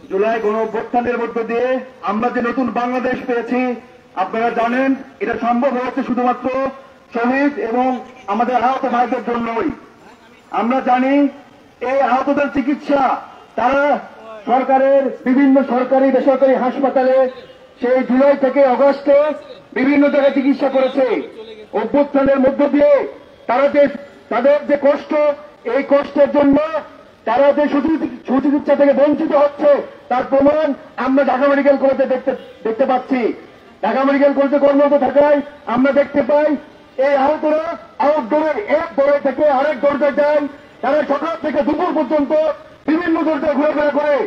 জুলাই গণঅভ্যুত্থানের মধ্য দিয়ে আমরা যে নতুন বাংলাদেশ পেয়েছি, আপনারা জানেন এটা সম্ভব হয়েছে শুধুমাত্র শহীদ এবং আমাদের আহত ভাইদের জন্যই। আমরা জানি এই আহতদের চিকিৎসা তারা সরকারের বিভিন্ন সরকারি বেসরকারি হাসপাতালে সেই জুলাই থেকে অগস্টে বিভিন্ন জায়গায় চিকিৎসা করেছে। অভ্যুত্থানের মধ্য দিয়ে তারা যে তাদের যে কষ্ট, এই কষ্টের জন্য তারা যে সুচিকিৎসা থেকে বঞ্চিত হচ্ছে তার প্রমাণ আমরা ঢাকা মেডিকেল কলেজে দেখতে পাচ্ছি। ঢাকা মেডিকেল কলেজে কর্মরত থাকায় আমরা দেখতে পাই এই আহতরা আউটডোরের এক দরজা থেকে আরেক দরজায় যায়। তারা সকাল থেকে দুপুর পর্যন্ত বিভিন্ন দরজায় ঘোরাফেরা করে।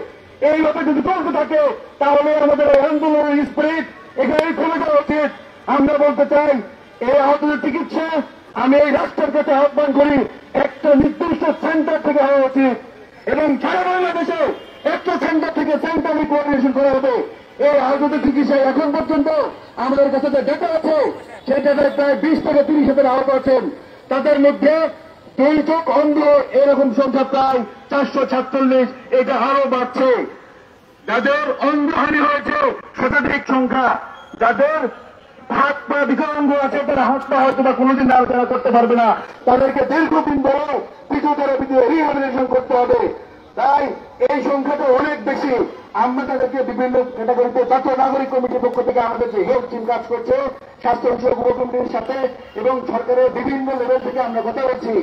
এইভাবে যদি চলতে থাকে তাহলে আমাদের আন্দোলনের স্পিরিট এখানে কমে যাওয়া উচিত। আমরা বলতে চাই এই আহতদের চিকিৎসা আমি এই রাষ্ট্রের কাছে আহ্বান করি একটা নির্দিষ্ট সেন্টার থেকে হওয়া উচিত এবং সারা বাংলাদেশে একটা সেন্টার থেকে সেন্ট্রালি কোঅর্ডিনেশন করা হবে। এই আহতদের চিকিৎসায় এখন পর্যন্ত আমাদের কাছে যে ডেটা আছে সেটাতে প্রায় 20 থেকে 30 হাজার আহত আছেন। তাদের মধ্যে 2 চোখ অন্ধ এরকম সংখ্যা প্রায় 446, এটা আরো বাড়ছে। যাদের অঙ্গহানি হয়েছে শতাধিক সংখ্যা, যাদের হাত পা বিকলাঙ্গ আছে তারা হাত পা হয়তো বা কোনোদিন নাড়াচাড়া করতে পারবে না, তাদেরকে দীর্ঘদিন ধরে ফিজিওথেরাপিতে রিহ্যাবিলিটেশন করতে হবে। তাই এই সংখ্যাটা অনেক বেশি। আমরা তাদেরকে বিভিন্ন ক্যাটাগরিতে জাতীয় নাগরিক কমিটির পক্ষ থেকে আমাদের যে হেলথ টিম কাজ করছে স্বাস্থ্য বিষয়ক উপকমিটির সাথে এবং সরকারের বিভিন্ন লেভেল থেকে আমরা কথা বলছি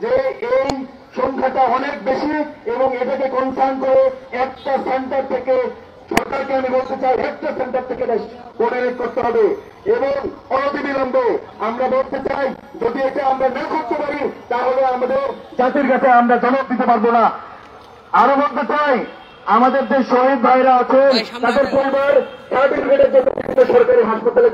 যে এই সংখ্যাটা অনেক বেশি এবং এটাকে কনসার্ন করে একটা সেন্টার থেকে সরকারকে আমি বলতে চাই একটা সেন্টার থেকে কোঅর্ডিনেট করতে হবে এবং অনতিবিলম্বে আমরা বলতে চাই যদি এটা আমরা না করতে পারি তাহলে আমাদের জাতির কাছে আমরা জবাব দিতে পারবো না। আরো বলতে চাই আমাদের যে শহীদ ভাইরা আছেন তাদের পরিবার সার্টিফিকেটের জন্য বিভিন্ন সরকারি হাসপাতালে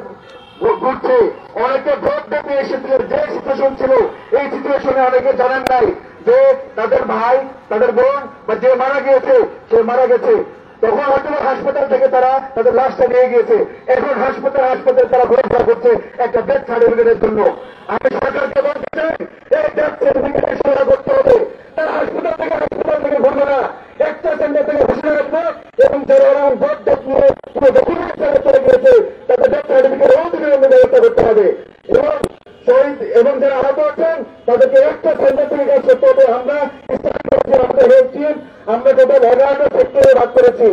ঘুরছে। অনেকে ভোট দিতে এসেছিল, যে সিচুয়েশন ছিল এই সিচুয়েশনে অনেকে জানেন নাই যে তাদের ভাই তাদের বোন বা যে মারা গিয়েছে সে মারা গেছে। তখন হয়তো হাসপাতাল থেকে তারা তাদের লাশটা নিয়ে গিয়েছে। এখন হাসপাতাল তারা ঘোরাফেরা করছে একটা ডেথ সার্টিফিকেটের জন্য। আমি সরকারকে বলতে চাই এই ডেথ সার্টিফিকেটের সহায়তা করতে হবে। তারা হাসপাতাল থেকে ঘুরবে না, একটা সেন্টার থেকে ঘোষণা রাখবে এবং যারা ভোট ডেথ নিয়ে পুরো ডকুমেন্ট চলে গিয়েছে তাদের ডেথ সার্টিফিকেট অনতিবিলম্বে ব্যবস্থা করতে হবে এবং শহীদ এবং যারা আহত আছেন তাদেরকে একটা সেন্টার থেকে কাজ করতে হবে। আমরা আমাদের হেলথ টিম আমরা টোটাল 11টা সেক্টরে ভাগ করেছি।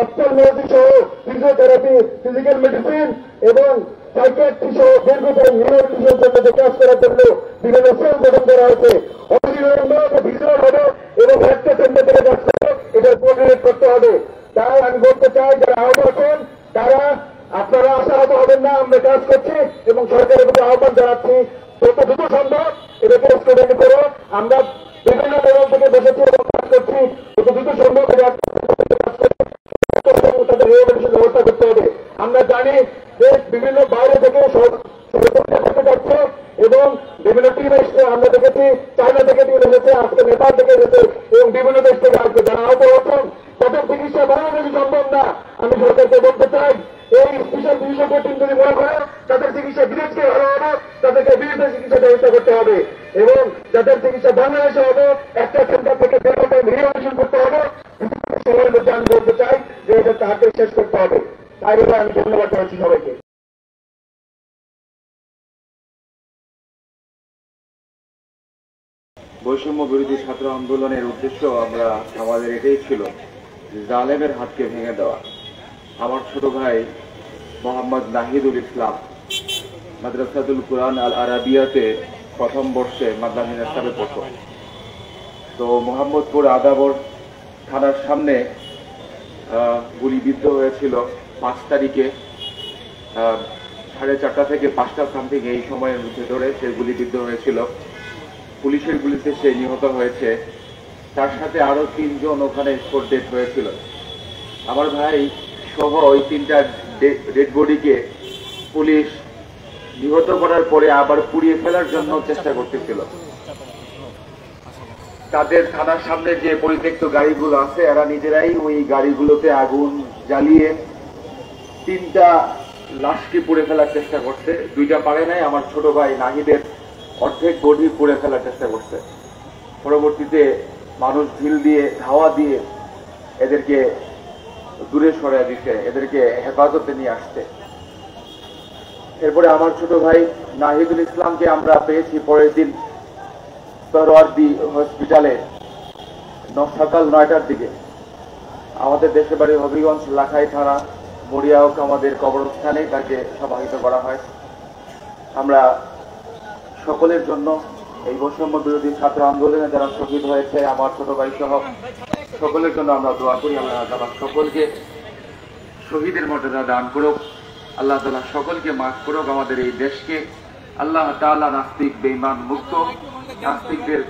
অপথলমোলজি সহ ফিজিওথেরাপি, ফিজিক্যাল মেডিসিন এবং সাইকিয়াট্রি সহ দীর্ঘদিন রিহ্যাবিলিটেশন জন্য কাজ করার জন্য বিভিন্ন সেল গঠন করা হয়েছে। অবিলম্বে ভিজুয়াল হবে এবং একটা সেন্টার থেকে কাজ করে এটা কোঅর্ডিনেট করতে হবে। তাই আমি বলতে চাই যারা আহত আছেন তারা আপনারা আশাহত হবেন না, আমরা কাজ করছি এবং সরকারের প্রতি আহ্বান জানাচ্ছি যত দ্রুত সম্ভব এটাকে স্টুডেন্ট করে আমরা বিভিন্ন লেভেল থেকে বসেছি এবং কাজ করছি যত দ্রুত সম্ভব তাদের রিহ্যাবিলিটেশন ব্যবস্থা করতে হবে। আমরা জানি যে বিভিন্ন বাইরে থেকে যাচ্ছে এবং বিভিন্ন টিম এসছে, আমরা দেখেছি চায়না থেকে টিম এসেছে, আজকে নেপাল থেকে এসেছে এবং বিভিন্ন দেশ থেকে আসবে। যারা আহত হচ্ছেন তাদের চিকিৎসা বাংলাদেশে সম্ভব না। আমি সরকারকে বলতে চাই এই স্পেশাল বিশেষজ্ঞ টিম যদি মনে করে তাদের চিকিৎসা বিদেশকে ভালো হবে, তাদেরকে বিদেশে চিকিৎসা ব্যবস্থা করতে হবে এবং যাদের চিকিৎসা বাংলাদেশে হবে একটা সেন্টার থেকে রিহ্যাবিলিটেশন করতে হবে। সময়ের মধ্যে আমি বলতে চাই যে এটা তাকে শেষ করতে হবে। তাই বলে আমি ধন্যবাদ জানাচ্ছি সবাইকে। বৈষম্য বিরোধী ছাত্র আন্দোলনের উদ্দেশ্য আমরা আমাদের এটাই ছিল জালেমের হাতকে ভেঙে দেওয়া। আমার ছোট ভাই মোহাম্মদ নাহিদুল ইসলাম মাদ্রাসাতুল কুরআন আল আরাবিয়াতে প্রথম বর্ষে মাদ্রাসা হিসাবে পড়ত। তো মোহাম্মদপুর আদাবর থানার সামনে গুলিবিদ্ধ হয়েছিল 5 তারিখে 4:30 থেকে 5টা সামথিং এই সময়ের ভেতরে সে গুলিবিদ্ধ হয়েছিল। পুলিশের গুলিতে সে নিহত হয়েছে। তার সাথে আরো 3 জন ওখানে স্পট ডেথ হয়েছিল। আমার ভাই সহ ওই 3টা ডেড বডিকে পুলিশ নিহত করার পরে আবার পুড়িয়ে ফেলার জন্য চেষ্টা করতেছিল। তাদের থানার সামনে যে পরিত্যক্ত গাড়িগুলো আছে এরা নিজেরাই ওই গাড়িগুলোতে আগুন জ্বালিয়ে 3টা লাশকে পুড়ে ফেলার চেষ্টা করছে। 2টা পারে নাই। আমার ছোট ভাই নাহিদের অর্ধেক বডি পুড়ে ফেলার চেষ্টা করছে। পরবর্তীতে মানুষ ঢিল দিয়ে ধাওয়া দিয়ে এদেরকে দূরে সরিয়ে দিতে, এদেরকে হেফাজতে নিয়ে আসতে। এরপরে আমার ছোট ভাই নাহিদুল ইসলামকে আমরা পেয়েছি পরের দিন সরওয়ার্দী হসপিটালে সকাল 9টার দিকে। আমাদের দেশের বাড়ি হবিগঞ্জ লাখাই থানা মরিয়াওক আমাদের কবরস্থানে তাকে সমাহিত করা হয়। আমরা সকলের জন্য এই বৈষম্য বিরোধী ছাত্র আন্দোলনে যারা শহীদ হয়েছে আমার ছোট ভাই সহ সকলের জন্য আমরা দোয়া করি। আল্লাহ তাআলা সকলকে শহীদের মর্যাদা দান করুক, আল্লাহ তাআলা সকলকে মাফ করুক, আমাদের এই দেশকে আল্লাহ তাআলা নাস্তিক বেঈমান মুক্ত, নাস্তিকদের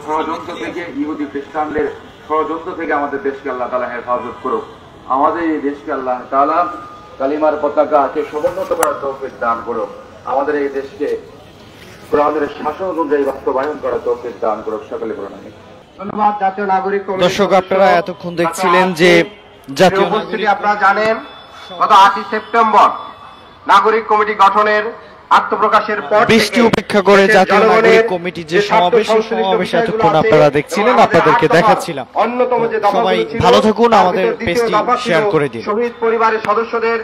ষড়যন্ত্র থেকে, ইহুদি খ্রিস্টানদের ষড়যন্ত্র থেকে আমাদের দেশকে আল্লাহ তাআলা হেফাজত করুক। আমাদের এই দেশকে আল্লাহ তাআলা কালিমার পতাকাকে সমুন্নত করার তৌফিক দান করুক। আমাদের এই দেশকে কোরআনের শাসন অনুযায়ী বাস্তবায়ন করার তৌফিক দান করুক। সকলে বলুন আমিন। ধন্যবাদ। জাতীয় নাগরিক কমিটি দর্শক, আপনারা এতক্ষণ দেখছিলেন যে জাতীয় উপস্থিতি আপনারা জানেন গত 8 সেপ্টেম্বর নাগরিক কমিটি গঠনের আত্মপ্রকাশের পর বৃষ্টি উপেক্ষা করে জাতীয় নাগরিক কমিটি যে সমাবেশ এতক্ষণ আপনারা দেখছিলেন, আপনাদেরকে দেখাচ্ছিলাম। অন্যতম যে সবাই ভালো থাকুন, আমাদের পেজটি শেয়ার করে দিন। শহীদ পরিবারের সদস্যদের